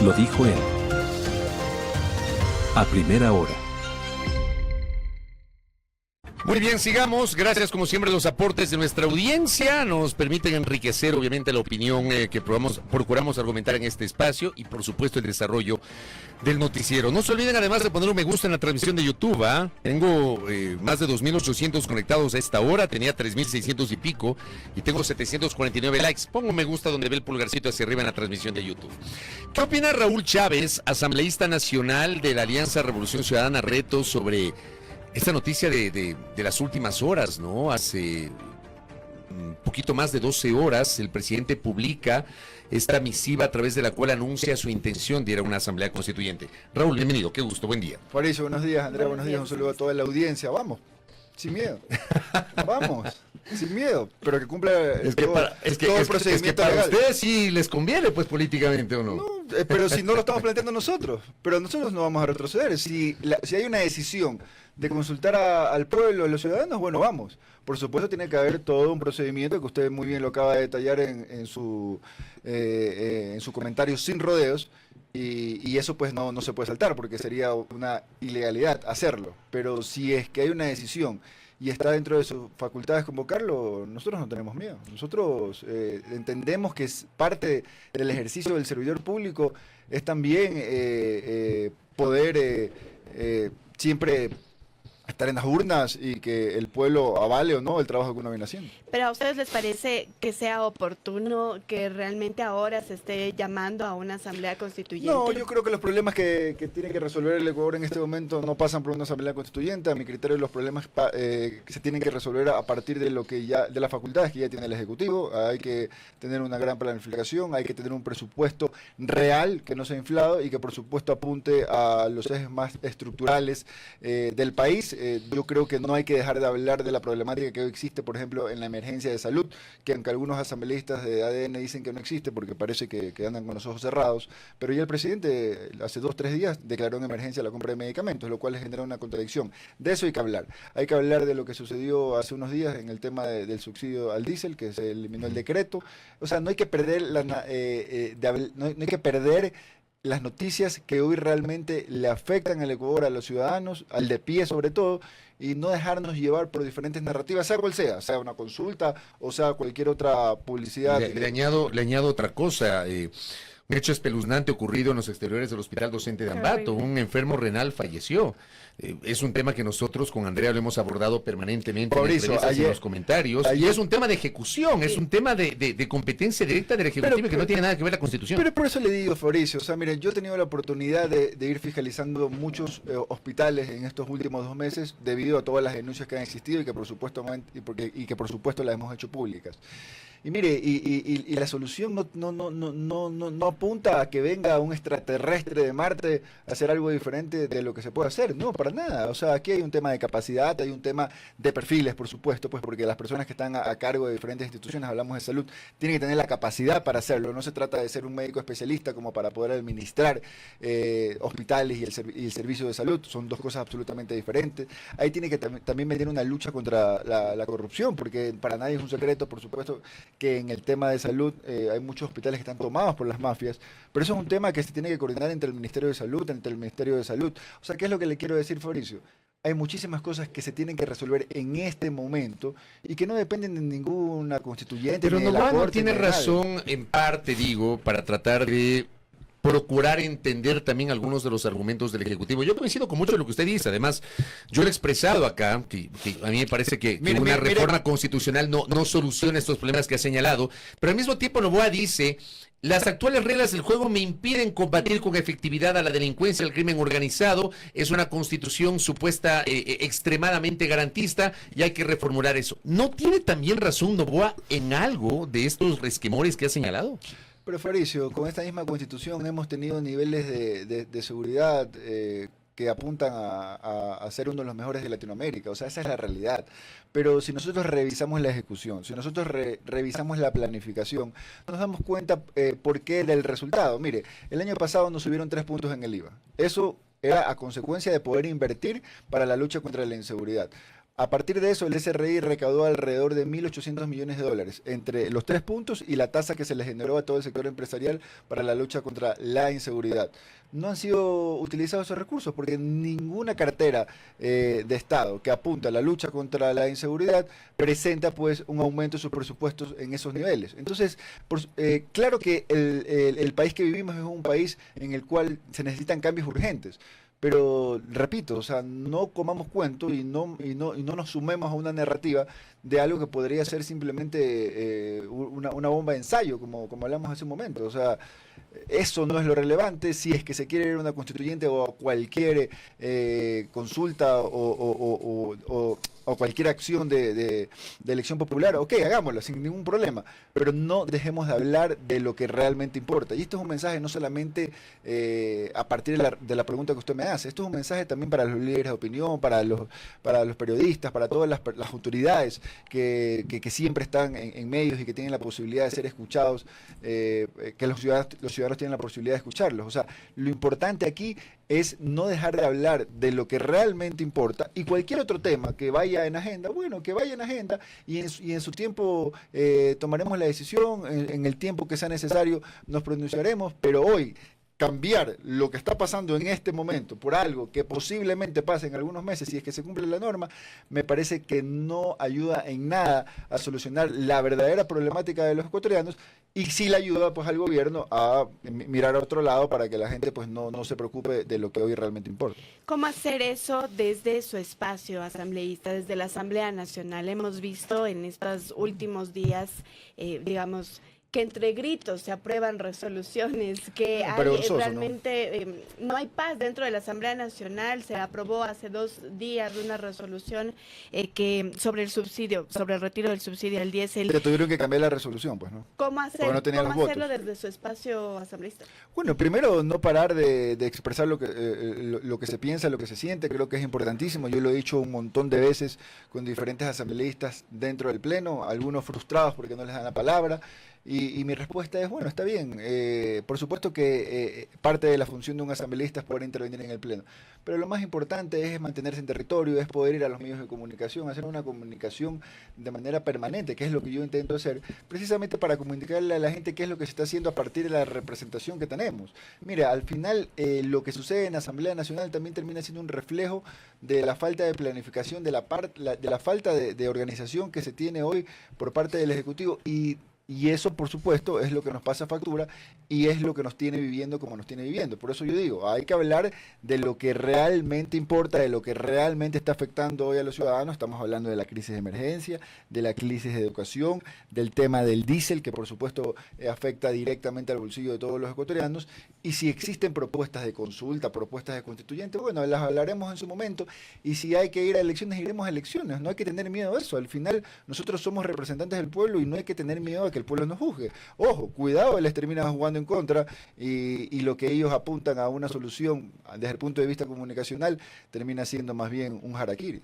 Lo dijo él. A primera hora. Muy bien, sigamos. Gracias, como siempre, los aportes de nuestra audiencia nos permiten enriquecer, obviamente, la opinión que procuramos argumentar en este espacio y, por supuesto, el desarrollo del noticiero. No se olviden, además, de poner un me gusta en la transmisión de YouTube. Tengo más de 2.800 conectados a esta hora, tenía 3.600 y pico y tengo 749 likes. Pongo un me gusta donde ve el pulgarcito hacia arriba en la transmisión de YouTube. ¿Qué opina Raúl Chávez, asambleísta nacional de la Alianza Revolución Ciudadana Reto, sobre esta noticia de las últimas horas, ¿no? Hace un poquito más de 12 horas, el presidente publica esta misiva a través de la cual anuncia su intención de ir a una asamblea constituyente. Raúl, bienvenido, qué gusto, buen día. Fabricio, buenos días. Andrea, buenos días. Un saludo a toda la audiencia. Vamos, sin miedo. Vamos, sin miedo. Pero que cumpla todo el procedimiento es que para legal. ustedes sí les conviene, pues, políticamente, ¿o no? No, pero si no lo estamos planteando nosotros. Pero nosotros no vamos a retroceder. Si hay una decisión de consultar al pueblo, a los ciudadanos, bueno, vamos. Por supuesto tiene que haber todo un procedimiento que usted muy bien lo acaba de detallar en su comentario sin rodeos, y eso pues no se puede saltar porque sería una ilegalidad hacerlo. Pero si es que hay una decisión y está dentro de sus facultades convocarlo, nosotros no tenemos miedo. Nosotros entendemos que es parte del ejercicio del servidor público, es también poder siempre estar en las urnas y que el pueblo avale o no el trabajo que uno viene haciendo. ¿Pero a ustedes les parece que sea oportuno que realmente ahora se esté llamando a una asamblea constituyente? No, yo creo que los problemas que tiene que resolver el Ecuador en este momento no pasan por una asamblea constituyente. A mi criterio, los problemas que se tienen que resolver a partir de de las facultades que ya tiene el Ejecutivo. Hay que tener una gran planificación, hay que tener un presupuesto real que no sea inflado y que por supuesto apunte a los ejes más estructurales del país. Yo creo que no hay que dejar de hablar de la problemática que hoy existe, por ejemplo, en la emergencia de salud, que aunque algunos asambleístas de ADN dicen que no existe porque parece que andan con los ojos cerrados, pero ya el presidente hace 2 o 3 días declaró en emergencia la compra de medicamentos, lo cual genera una contradicción. De eso hay que hablar. Hay que hablar de lo que sucedió hace unos días en el tema del subsidio al diésel, que se eliminó el decreto. O sea, no hay que perder no hay que perder las noticias que hoy realmente le afectan al Ecuador, a los ciudadanos, al de pie sobre todo, y no dejarnos llevar por diferentes narrativas, sea cual sea una consulta o sea cualquier otra publicidad. Le añado otra cosa. Un hecho espeluznante ocurrido en los exteriores del Hospital Docente de Ambato. Un enfermo renal falleció. Es un tema que nosotros con Andrea lo hemos abordado permanentemente en los comentarios. Y es un tema de ejecución, es un tema de competencia directa del Ejecutivo que no tiene nada que ver la Constitución. Pero por eso le digo, Fabricio, o sea, miren, yo he tenido la oportunidad de ir fiscalizando muchos hospitales en estos últimos 2 meses debido a todas las denuncias que han existido y que por supuesto las hemos hecho públicas. Y mire, y la solución no apunta a que venga un extraterrestre de Marte a hacer algo diferente de lo que se puede hacer, no, para nada. O sea, aquí hay un tema de capacidad, hay un tema de perfiles, por supuesto, pues porque las personas que están a cargo de diferentes instituciones, hablamos de salud, tienen que tener la capacidad para hacerlo. No se trata de ser un médico especialista como para poder administrar hospitales y el servicio de salud, son 2 cosas absolutamente diferentes. Ahí tiene que también meter una lucha contra la corrupción, porque para nadie es un secreto, por supuesto, que en el tema de salud hay muchos hospitales que están tomados por las mafias, pero eso es un tema que se tiene que coordinar entre el Ministerio de Salud, O sea, ¿qué es lo que le quiero decir, Fabricio? Hay muchísimas cosas que se tienen que resolver en este momento y que no dependen de ninguna constituyente. Pero ni de la no Corte, tiene ni de razón, en parte, digo, para tratar de procurar entender también algunos de los argumentos del Ejecutivo. Yo coincido con mucho de lo que usted dice. Además, yo lo he expresado acá, que a mí me parece que una reforma constitucional no soluciona estos problemas que ha señalado, pero al mismo tiempo Noboa dice: las actuales reglas del juego me impiden combatir con efectividad a la delincuencia y al crimen organizado. Es una constitución supuesta extremadamente garantista y hay que reformular eso. ¿No tiene también razón Noboa en algo de estos resquemores que ha señalado? Pero Fabricio, con esta misma constitución hemos tenido niveles de seguridad que apuntan a ser uno de los mejores de Latinoamérica. O sea, esa es la realidad. Pero si nosotros revisamos la ejecución, si nosotros revisamos la planificación, nos damos cuenta por qué del resultado. Mire, el año pasado nos subieron 3 puntos en el IVA. Eso era a consecuencia de poder invertir para la lucha contra la inseguridad. A partir de eso, el SRI recaudó alrededor de 1.800 millones de dólares entre los 3 puntos y la tasa que se le generó a todo el sector empresarial para la lucha contra la inseguridad. No han sido utilizados esos recursos porque ninguna cartera de Estado que apunta a la lucha contra la inseguridad presenta pues un aumento de sus presupuestos en esos niveles. Entonces, claro que el país que vivimos es un país en el cual se necesitan cambios urgentes. Pero, repito, o sea, no comamos cuento y no nos sumemos a una narrativa de algo que podría ser simplemente una bomba de ensayo, como hablamos hace un momento. O sea, eso no es lo relevante. Si es que se quiere ir a una constituyente o a cualquier consulta o cualquier acción de elección popular, ok, hagámosla sin ningún problema, pero no dejemos de hablar de lo que realmente importa. Y esto es un mensaje no solamente a partir de la pregunta que usted me hace, esto es un mensaje también para los líderes de opinión, para los periodistas, para todas las autoridades que siempre están en medios y que tienen la posibilidad de ser escuchados, que los ciudadanos tienen la posibilidad de escucharlos. O sea, lo importante aquí es no dejar de hablar de lo que realmente importa, y cualquier otro tema que vaya en agenda, bueno, que vaya en agenda y en su tiempo tomaremos la decisión, en el tiempo que sea necesario nos pronunciaremos, pero hoy cambiar lo que está pasando en este momento por algo que posiblemente pase en algunos meses si es que se cumple la norma, me parece que no ayuda en nada a solucionar la verdadera problemática de los ecuatorianos, y sí le ayuda pues al gobierno a mirar a otro lado para que la gente pues no se preocupe de lo que hoy realmente importa. ¿Cómo hacer eso desde su espacio asambleísta, desde la Asamblea Nacional? Hemos visto en estos últimos días, digamos, que entre gritos se aprueban resoluciones, que hay realmente no hay paz dentro de la Asamblea Nacional. Se aprobó hace 2 días una resolución que sobre el subsidio, sobre el retiro del subsidio al diésel. Pero tuvieron que cambiar la resolución, pues, ¿no? ¿Cómo hacerlo desde su espacio asambleísta? Bueno, primero no parar de expresar lo que se piensa, lo que se siente. Creo que es importantísimo. Yo lo he dicho un montón de veces con diferentes asambleístas dentro del pleno, algunos frustrados porque no les dan la palabra. Y mi respuesta es, bueno, está bien, por supuesto que parte de la función de un asambleísta es poder intervenir en el pleno, pero lo más importante es mantenerse en territorio, es poder ir a los medios de comunicación, hacer una comunicación de manera permanente, que es lo que yo intento hacer, precisamente para comunicarle a la gente qué es lo que se está haciendo a partir de la representación que tenemos. Mira, al final lo que sucede en la Asamblea Nacional también termina siendo un reflejo de la falta de planificación, de la falta de organización que se tiene hoy por parte del Ejecutivo, y eso, por supuesto, es lo que nos pasa factura y es lo que nos tiene viviendo como nos tiene viviendo. Por eso yo digo, hay que hablar de lo que realmente importa, de lo que realmente está afectando hoy a los ciudadanos. Estamos hablando de la crisis de emergencia, de la crisis de educación, del tema del diésel, que por supuesto afecta directamente al bolsillo de todos los ecuatorianos. Y si existen propuestas de consulta, propuestas de constituyente, bueno, las hablaremos en su momento. Y si hay que ir a elecciones, iremos a elecciones. No hay que tener miedo a eso. Al final, nosotros somos representantes del pueblo y no hay que tener miedo a que el pueblo nos juzgue. Ojo, cuidado, les termina jugando en contra y lo que ellos apuntan a una solución desde el punto de vista comunicacional termina siendo más bien un harakiri.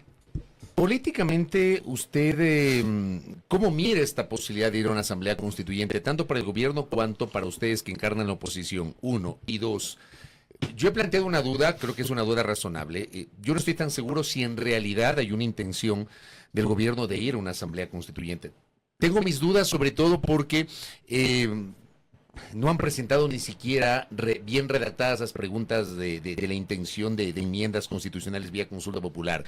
Políticamente, usted, ¿cómo mira esta posibilidad de ir a una asamblea constituyente, tanto para el gobierno cuanto para ustedes que encarnan la oposición? 1 y 2. Yo he planteado una duda, creo que es una duda razonable. Yo no estoy tan seguro si en realidad hay una intención del gobierno de ir a una asamblea constituyente. Tengo mis dudas, sobre todo porque no han presentado ni siquiera bien redactadas las preguntas de la intención de enmiendas constitucionales vía consulta popular.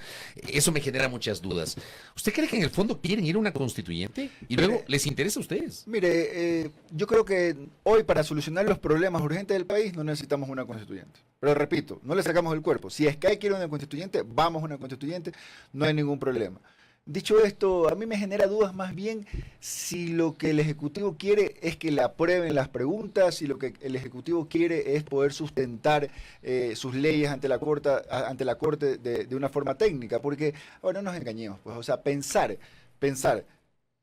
Eso me genera muchas dudas. ¿Usted cree que en el fondo quieren ir a una constituyente? Y luego, ¿les interesa a ustedes? Mire, yo creo que hoy para solucionar los problemas urgentes del país no necesitamos una constituyente. Pero repito, no le sacamos el cuerpo. Si es que hay que ir a una constituyente, vamos a una constituyente, no hay ningún problema. Dicho esto, a mí me genera dudas más bien si lo que el Ejecutivo quiere es que le aprueben las preguntas, si lo que el Ejecutivo quiere es poder sustentar sus leyes ante la Corte de una forma técnica, porque ahora no nos engañemos, pues, o sea, pensar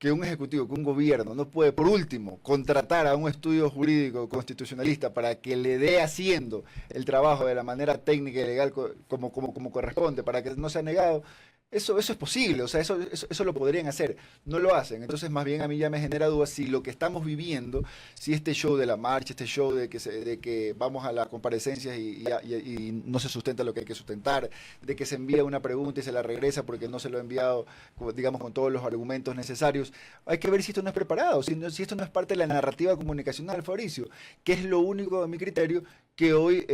que un Ejecutivo, que un gobierno no puede, por último, contratar a un estudio jurídico constitucionalista para que le dé haciendo el trabajo de la manera técnica y legal como corresponde, para que no sea negado. Eso es posible, o sea, eso lo podrían hacer, no lo hacen. Entonces, más bien a mí ya me genera dudas si lo que estamos viviendo, si este show de la marcha, este show de que vamos a las comparecencias y no se sustenta lo que hay que sustentar, de que se envía una pregunta y se la regresa porque no se lo ha enviado, digamos, con todos los argumentos necesarios. Hay que ver si esto no es preparado, si esto no es parte de la narrativa comunicacional, Fabricio, que es lo único, a mi criterio, que hoy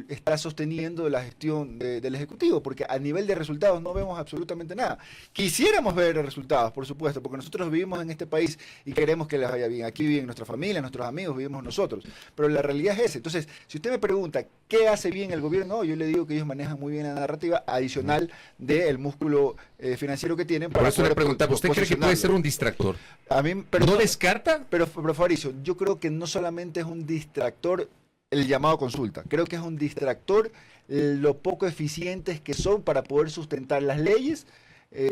está sosteniendo la gestión del Ejecutivo, porque a nivel de resultados no vemos absolutamente nada. Quisiéramos ver resultados, por supuesto, porque nosotros vivimos en este país y queremos que les vaya bien. Aquí viven nuestra familia, nuestros amigos, vivimos nosotros, pero la realidad es esa. Entonces, si usted me pregunta qué hace bien el gobierno, yo le digo que ellos manejan muy bien la narrativa adicional del músculo financiero que tienen. Por eso le preguntaba, ¿usted cree que puede ser un distractor? A mí, pero ¿No descarta? Pero Fabricio, yo creo que no solamente es un distractor el llamado a consulta. Creo que es un distractor lo poco eficientes que son para poder sustentar las leyes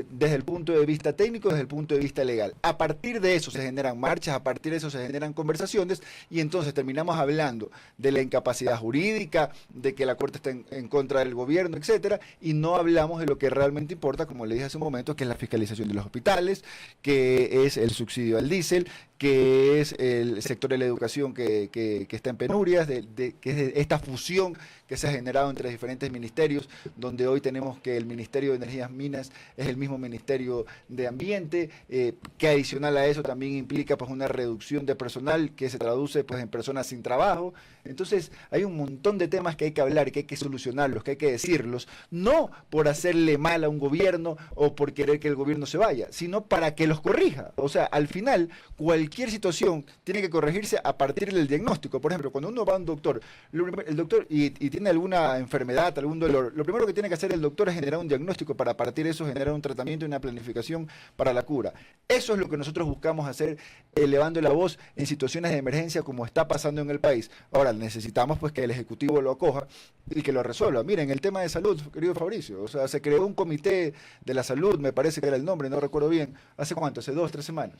desde el punto de vista técnico, desde el punto de vista legal. A partir de eso se generan marchas, a partir de eso se generan conversaciones y entonces terminamos hablando de la incapacidad jurídica, de que la Corte está en contra del gobierno, etcétera, y no hablamos de lo que realmente importa, como le dije hace un momento, que es la fiscalización de los hospitales, que es el subsidio al diésel, que es el sector de la educación que está en penurias, que es esta fusión que se ha generado entre diferentes ministerios, donde hoy tenemos que el Ministerio de Energías Minas es el mismo Ministerio de Ambiente, que adicional a eso también implica pues una reducción de personal que se traduce pues en personas sin trabajo. Entonces hay un montón de temas que hay que hablar, que hay que solucionarlos, que hay que decirlos, no por hacerle mal a un gobierno o por querer que el gobierno se vaya, sino para que los corrija. O sea, al final, cualquier situación tiene que corregirse a partir del diagnóstico. Por ejemplo, cuando uno va a un doctor, el doctor y tiene alguna enfermedad, algún dolor, lo primero que tiene que hacer el doctor es generar un diagnóstico para a partir de eso generar un tratamiento y una planificación para la cura. Eso es lo que nosotros buscamos hacer, elevando la voz en situaciones de emergencia como está pasando en el país. Ahora, necesitamos pues que el Ejecutivo lo acoja y que lo resuelva. Miren, el tema de salud, querido Fabricio, o sea, se creó un comité de la salud, me parece que era el nombre, no recuerdo bien, ¿hace cuánto? ¿Hace 2, 3 semanas?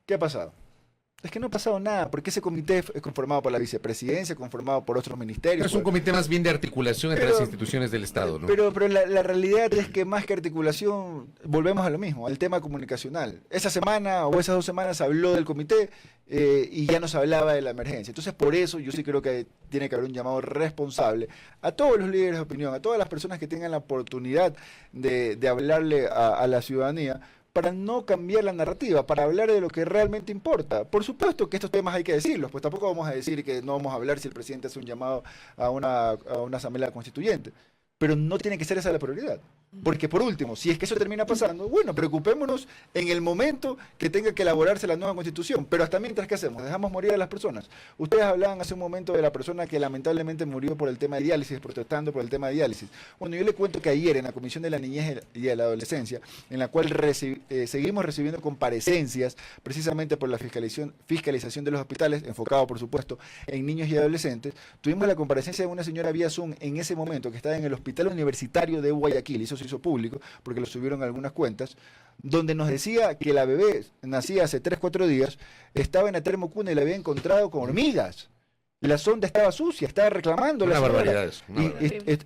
¿Qué ha pasado? Es que no ha pasado nada, porque ese comité es conformado por la vicepresidencia, conformado por otros ministerios. Es un comité más bien de articulación entre las instituciones del Estado, ¿no? Pero la realidad es que más que articulación, volvemos a lo mismo, al tema comunicacional. Esa semana o esas 2 semanas se habló del comité y ya no se hablaba de la emergencia. Entonces, por eso yo sí creo que tiene que haber un llamado responsable a todos los líderes de opinión, a todas las personas que tengan la oportunidad de hablarle a la ciudadanía, para no cambiar la narrativa, para hablar de lo que realmente importa. Por supuesto que estos temas hay que decirlos, pues tampoco vamos a decir que no vamos a hablar si el presidente hace un llamado a una asamblea constituyente, pero no tiene que ser esa la prioridad. Porque por último, si es que eso termina pasando, bueno, preocupémonos en el momento que tenga que elaborarse la nueva constitución, pero hasta mientras, ¿qué hacemos? ¿Dejamos morir a las personas? Ustedes hablaban hace un momento de la persona que lamentablemente murió por el tema de diálisis, protestando por el tema de diálisis. Bueno, yo le cuento que ayer en la Comisión de la Niñez y de la Adolescencia, en la cual seguimos recibiendo comparecencias precisamente por la fiscalización de los hospitales, enfocado por supuesto en niños y adolescentes, tuvimos la comparecencia de una señora vía Zoom en ese momento que estaba en el Hospital Universitario de Guayaquil, eso se hizo público porque lo subieron algunas cuentas, donde nos decía que la bebé nacía hace 3-4 días, estaba en la termocuna y la había encontrado con hormigas. La sonda estaba sucia, estaba reclamando. Una barbaridad eso.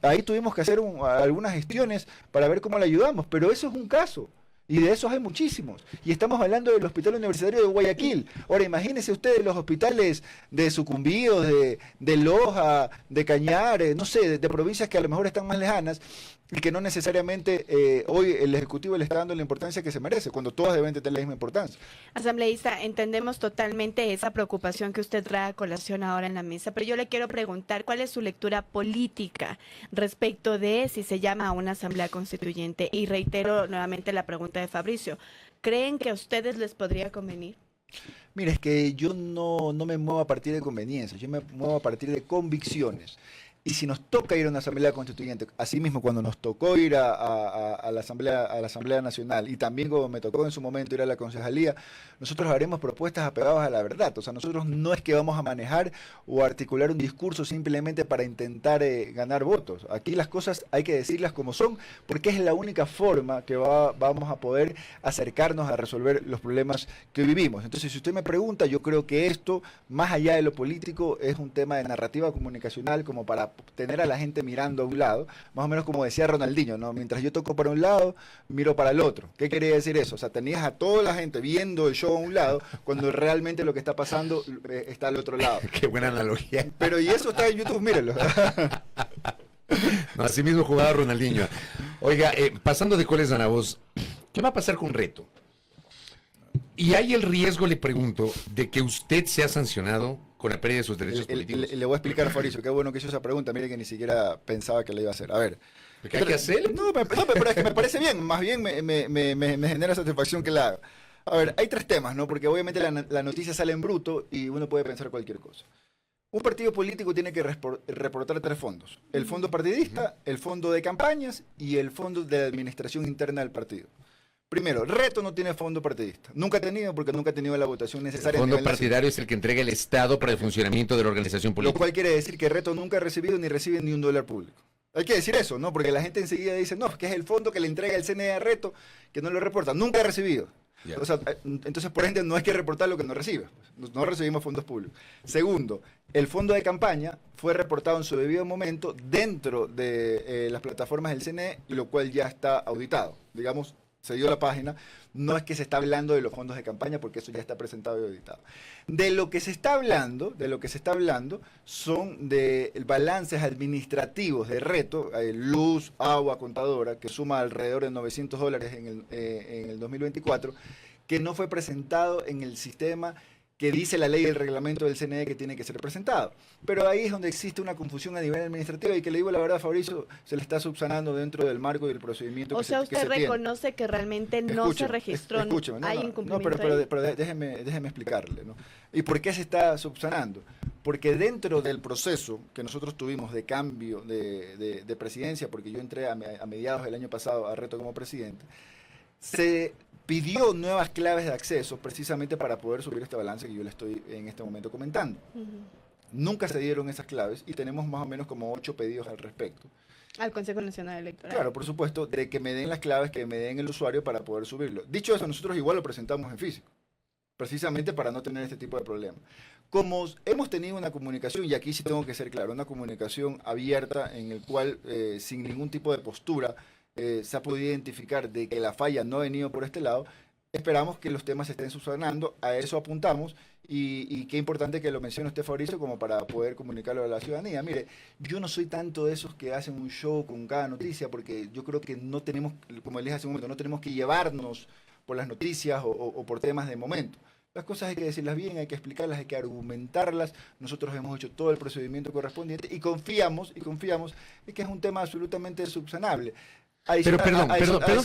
Ahí tuvimos que hacer algunas gestiones para ver cómo la ayudamos, pero eso es un caso. Y de esos hay muchísimos. Y estamos hablando del Hospital Universitario de Guayaquil. Ahora, imagínense ustedes los hospitales de Sucumbíos, de Loja, de Cañar, no sé, de provincias que a lo mejor están más lejanas y que no necesariamente hoy el Ejecutivo le está dando la importancia que se merece, cuando todas deben tener la misma importancia. Asambleísta, entendemos totalmente esa preocupación que usted trae a colación ahora en la mesa, pero yo le quiero preguntar cuál es su lectura política respecto de si se llama a una asamblea constituyente. Y reitero nuevamente la pregunta de Fabricio, ¿creen que a ustedes les podría convenir? Mira, es que yo no me muevo a partir de conveniencias, yo me muevo a partir de convicciones. Y si nos toca ir a una asamblea constituyente, asimismo cuando nos tocó ir a la Asamblea Nacional y también como me tocó en su momento ir a la concejalía, nosotros haremos propuestas apegadas a la verdad. O sea, nosotros no es que vamos a manejar o articular un discurso simplemente para intentar ganar votos. Aquí las cosas hay que decirlas como son, porque es la única forma que vamos a poder acercarnos a resolver los problemas que vivimos. Entonces, si usted me pregunta, yo creo que esto, más allá de lo político, es un tema de narrativa comunicacional como para tener a la gente mirando a un lado, más o menos como decía Ronaldinho, ¿no? Mientras yo toco para un lado, miro para el otro. ¿Qué quería decir eso? O sea, tenías a toda la gente viendo el show a un lado, cuando realmente lo que está pasando está al otro lado. Qué buena analogía. Pero y eso está en YouTube, mírenlo. No, así mismo jugaba Ronaldinho. Oiga, pasando de cuáles a la voz, ¿qué va a pasar con Reto? ¿Y hay el riesgo, le pregunto, de que usted sea sancionado con la pérdida de sus derechos políticos? Le voy a explicar a Fabricio, qué bueno que hizo esa pregunta, mire que ni siquiera pensaba que le iba a hacer. A ver. ¿Qué hay que hacer? No, pero es que me parece bien, más bien me genera satisfacción que la haga. A ver, hay 3 temas, ¿no? Porque obviamente la noticia sale en bruto y uno puede pensar cualquier cosa. Un partido político tiene que reportar 3 fondos. El fondo partidista, el fondo de campañas y el fondo de administración interna del partido. Primero, Reto no tiene fondo partidista. Nunca ha tenido porque nunca ha tenido la votación necesaria. El fondo partidario es el que entrega el Estado para el funcionamiento de la organización política. Lo cual quiere decir que Reto nunca ha recibido ni recibe ni $1 público. Hay que decir eso, ¿no? Porque la gente enseguida dice, no, que es el fondo que le entrega el CNE a Reto, que no lo reporta. Nunca ha recibido. Ya. O sea, entonces, por ende, no hay que reportar lo que no recibe. No recibimos fondos públicos. Segundo, el fondo de campaña fue reportado en su debido momento dentro de las plataformas del CNE, lo cual ya está auditado. Digamos, se dio la página. No es que se está hablando de los fondos de campaña, porque eso ya está presentado y auditado. De lo que se está hablando son de balances administrativos de Reto, luz, agua, contadora, que suma alrededor de $900 en el 2024, que no fue presentado en el sistema que dice la ley y el reglamento del CNE que tiene que ser presentado. Pero ahí es donde existe una confusión a nivel administrativo y que le digo la verdad, Fabricio, se le está subsanando dentro del marco y del procedimiento que se tiene. O sea, usted reconoce que realmente no se registró, hay incumplimiento. Pero déjeme explicarle, ¿no? ¿Y por qué se está subsanando? Porque dentro del proceso que nosotros tuvimos de cambio de presidencia, porque yo entré a mediados del año pasado a Reto como presidente, se pidió nuevas claves de acceso precisamente para poder subir este balance que yo le estoy en este momento comentando. Nunca se dieron esas claves y tenemos más o menos como 8 pedidos al respecto. Al Consejo Nacional Electoral. Claro, por supuesto, de que me den las claves, que me den el usuario para poder subirlo. Dicho eso, nosotros igual lo presentamos en físico, precisamente para no tener este tipo de problemas. Como hemos tenido una comunicación, y aquí sí tengo que ser claro, una comunicación abierta en el cual, sin ningún tipo de postura, se ha podido identificar de que la falla no ha venido por este lado, esperamos que los temas se estén subsanando, a eso apuntamos, y qué importante que lo mencione usted, Fabricio, como para poder comunicarlo a la ciudadanía. Mire, yo no soy tanto de esos que hacen un show con cada noticia, porque yo creo que no tenemos, como les dije hace un momento, no tenemos que llevarnos por las noticias o por temas de momento. Las cosas hay que decirlas bien, hay que explicarlas, hay que argumentarlas. Nosotros hemos hecho todo el procedimiento correspondiente y confiamos en que es un tema absolutamente subsanable. Pero perdón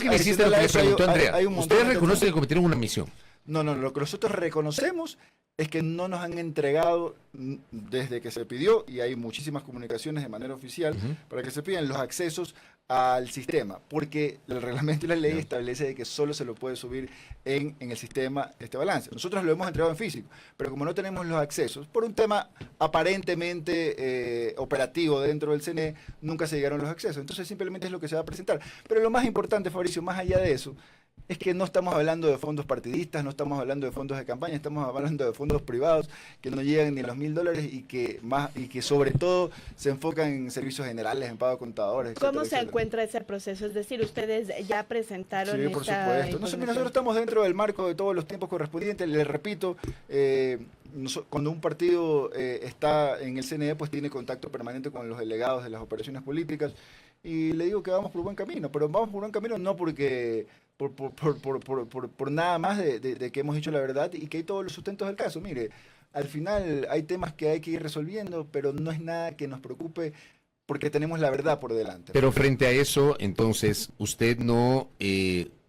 que me hiciste lo que le preguntó Andrea. Ustedes reconocen que cometieron una omisión. No, lo que nosotros reconocemos es que no nos han entregado desde que se pidió, y hay muchísimas comunicaciones de manera oficial, para que se pidan los accesos al sistema, porque el reglamento y la ley establece de que solo se lo puede subir en el sistema este balance. Nosotros lo hemos entregado en físico, pero como no tenemos los accesos, por un tema aparentemente operativo dentro del CNE, nunca se llegaron los accesos. Entonces simplemente es lo que se va a presentar. Pero lo más importante, Fabricio, más allá de eso, es que no estamos hablando de fondos partidistas, no estamos hablando de fondos de campaña, estamos hablando de fondos privados que no llegan ni a los $1,000 y que sobre todo se enfocan en servicios generales, en pago a contadores, etcétera, ¿Cómo se encuentra ese proceso? Es decir, ustedes ya presentaron Sí, por supuesto. Nosotros estamos dentro del marco de todos los tiempos correspondientes. Les repito, cuando un partido está en el CNE, pues tiene contacto permanente con los delegados de las operaciones políticas, y le digo que vamos por buen camino, pero vamos por buen camino no porque por nada más de que hemos dicho la verdad y que hay todos los sustentos del caso. Mire, al final hay temas que hay que ir resolviendo, pero no es nada que nos preocupe porque tenemos la verdad por delante. Pero frente a eso, entonces, usted no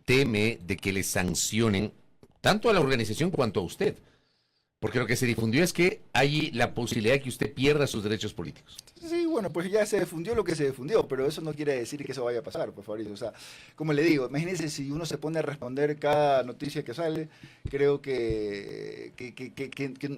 teme de que le sancionen tanto a la organización cuanto a usted. Porque lo que se difundió es que hay la posibilidad de que usted pierda sus derechos políticos. Sí, bueno, pues ya se difundió lo que se difundió, pero eso no quiere decir que eso vaya a pasar, por favor. O sea, como le digo, imagínense si uno se pone a responder cada noticia que sale, creo que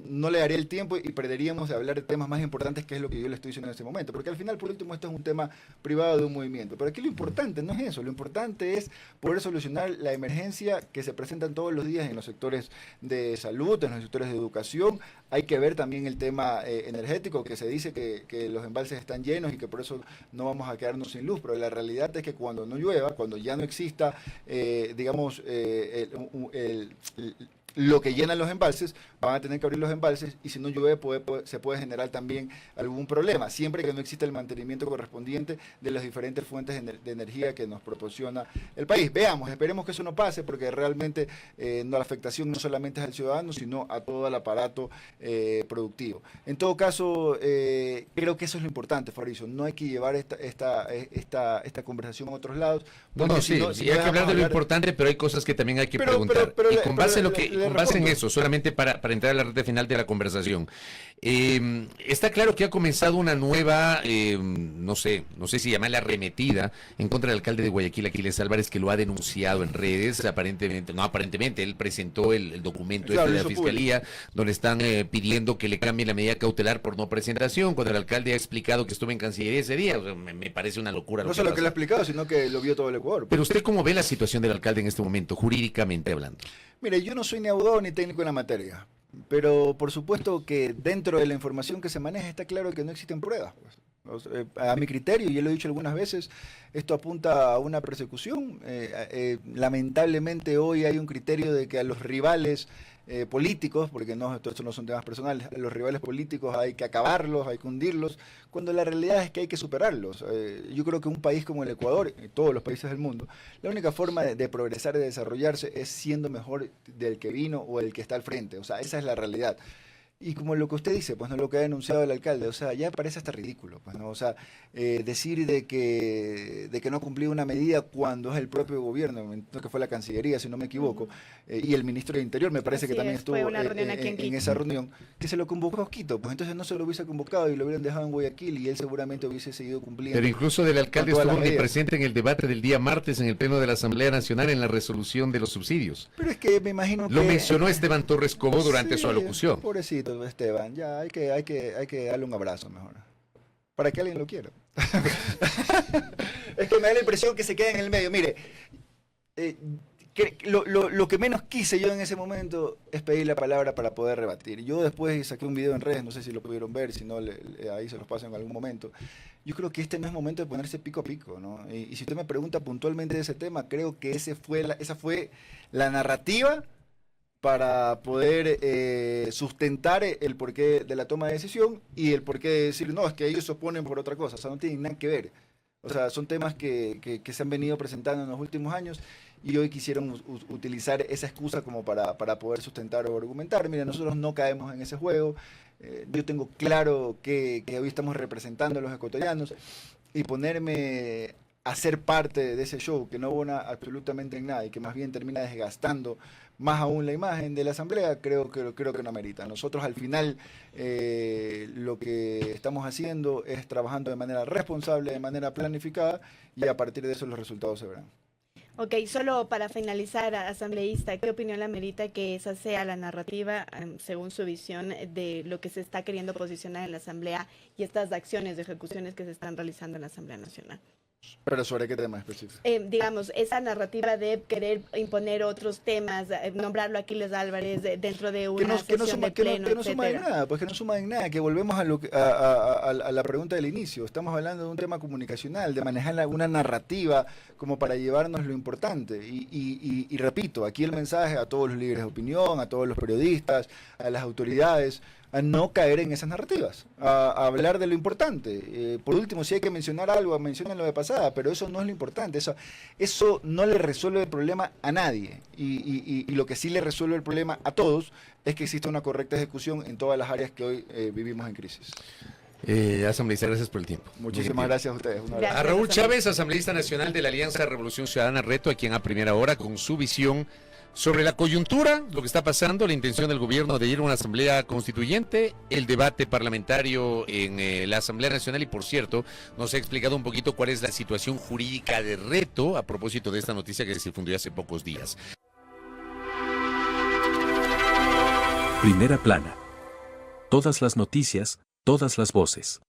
no le daría el tiempo y perderíamos de hablar de temas más importantes, que es lo que yo le estoy diciendo en este momento. Porque al final, por último, esto es un tema privado de un movimiento. Pero aquí lo importante no es eso, lo importante es poder solucionar la emergencia que se presentan todos los días en los sectores de salud, en los sectores de educación, educación. Hay que ver también el tema energético, que se dice que los embalses están llenos y que por eso no vamos a quedarnos sin luz, pero la realidad es que cuando no llueva, cuando ya no exista, lo que llenan los embalses, van a tener que abrir los embalses y si no llueve se puede generar también algún problema, siempre que no exista el mantenimiento correspondiente de las diferentes fuentes de energía que nos proporciona el país. Veamos, esperemos que eso no pase porque realmente la afectación no solamente es al ciudadano, sino a todo el aparato productivo. En todo caso, creo que eso es lo importante, Fabricio, no hay que llevar esta conversación a otros lados. No, sí, hay que hablar de lo importante, pero hay cosas que también hay que preguntar. Y con base en lo que con base en eso, solamente para entrar a la recta final de la conversación. Está claro que ha comenzado una nueva, no sé si llamarla arremetida en contra del alcalde de Guayaquil, Aquiles Álvarez, que lo ha denunciado en redes, aparentemente, él presentó el documento de la Fiscalía, donde están pidiendo que le cambien la medida cautelar por no presentación, cuando el alcalde ha explicado que estuvo en Cancillería ese día. O sea, me parece una locura. No solo que lo ha explicado, sino que lo vio todo el Ecuador. Pero usted, ¿cómo ve la situación del alcalde en este momento, jurídicamente hablando? Mire, yo no soy ni abogado ni técnico en la materia, pero por supuesto que dentro de la información que se maneja está claro que no existen pruebas. Pues. A mi criterio, y yo lo he dicho algunas veces, esto apunta a una persecución. Lamentablemente hoy hay un criterio de que a los rivales políticos, porque estos no son temas personales, a los rivales políticos hay que acabarlos, hay que hundirlos, cuando la realidad es que hay que superarlos. Yo creo que un país como el Ecuador, y todos los países del mundo, la única forma de progresar y de desarrollarse es siendo mejor del que vino o el que está al frente. O sea, esa es la realidad. Y como lo que usted dice, pues no lo que ha denunciado el alcalde, o sea, ya parece hasta ridículo, pues no, o sea, decir de que no ha cumplido una medida cuando es el propio gobierno, que fue la Cancillería, si no me equivoco, y el ministro del Interior me parece que también estuvo en esa reunión, que se lo convocó a Quito, pues entonces no se lo hubiese convocado y lo hubieran dejado en Guayaquil y él seguramente hubiese seguido cumpliendo. Pero incluso del alcalde estuvo presente en el debate del día martes en el Pleno de la Asamblea Nacional en la resolución de los subsidios. Pero es que me imagino que... Lo mencionó Esteban Torres Cobo durante su alocución. Pobrecito Esteban, ya hay que darle un abrazo mejor. Para que alguien lo quiera. Es que me da la impresión que se queda en el medio. Mire, lo que menos quise yo en ese momento es pedir la palabra para poder rebatir. Yo después saqué un video en redes, no sé si lo pudieron ver, si no, ahí se los paso en algún momento. Yo creo que este no es momento de ponerse pico a pico, ¿no? Y si usted me pregunta puntualmente de ese tema, creo que esa fue la narrativa para poder sustentar el porqué de la toma de decisión y el porqué de decir, no, es que ellos se oponen por otra cosa, o sea, no tienen nada que ver. O sea, son temas que se han venido presentando en los últimos años y hoy quisieron utilizar esa excusa como para poder sustentar o argumentar. Mira, nosotros no caemos en ese juego. Yo tengo claro que hoy estamos representando a los ecuatorianos y ponerme a ser parte de ese show que no abona absolutamente en nada y que más bien termina desgastando más aún la imagen de la Asamblea, creo que no amerita. Nosotros al final lo que estamos haciendo es trabajando de manera responsable, de manera planificada y a partir de eso los resultados se verán. Ok, solo para finalizar, asambleísta, ¿qué opinión le amerita que esa sea la narrativa, según su visión, de lo que se está queriendo posicionar en la Asamblea y estas acciones de ejecuciones que se están realizando en la Asamblea Nacional? ¿Pero sobre qué tema específico? Digamos, esa narrativa de querer imponer otros temas, nombrarlo a Aquiles Álvarez dentro de una sesión de pleno, que no suma en nada, pues que no suma en nada, que volvemos a la pregunta del inicio. Estamos hablando de un tema comunicacional, de manejar una narrativa como para llevarnos lo importante. Y repito, aquí el mensaje a todos los líderes de opinión, a todos los periodistas, a las autoridades, a no caer en esas narrativas, a hablar de lo importante. Por último, si hay que mencionar algo, mencionen lo de pasada, pero eso no es lo importante, eso no le resuelve el problema a nadie, y lo que sí le resuelve el problema a todos es que exista una correcta ejecución en todas las áreas que hoy vivimos en crisis. Asambleísta, gracias por el tiempo. Muchísimas gracias a ustedes. Gracias, a Raúl Chávez, asambleísta nacional de la Alianza Revolución Ciudadana Reto, a quien a primera hora con su visión sobre la coyuntura, lo que está pasando, la intención del gobierno de ir a una asamblea constituyente, el debate parlamentario en la Asamblea Nacional y, por cierto, nos ha explicado un poquito cuál es la situación jurídica de Reto a propósito de esta noticia que se difundió hace pocos días. Primera plana. Todas las noticias, todas las voces.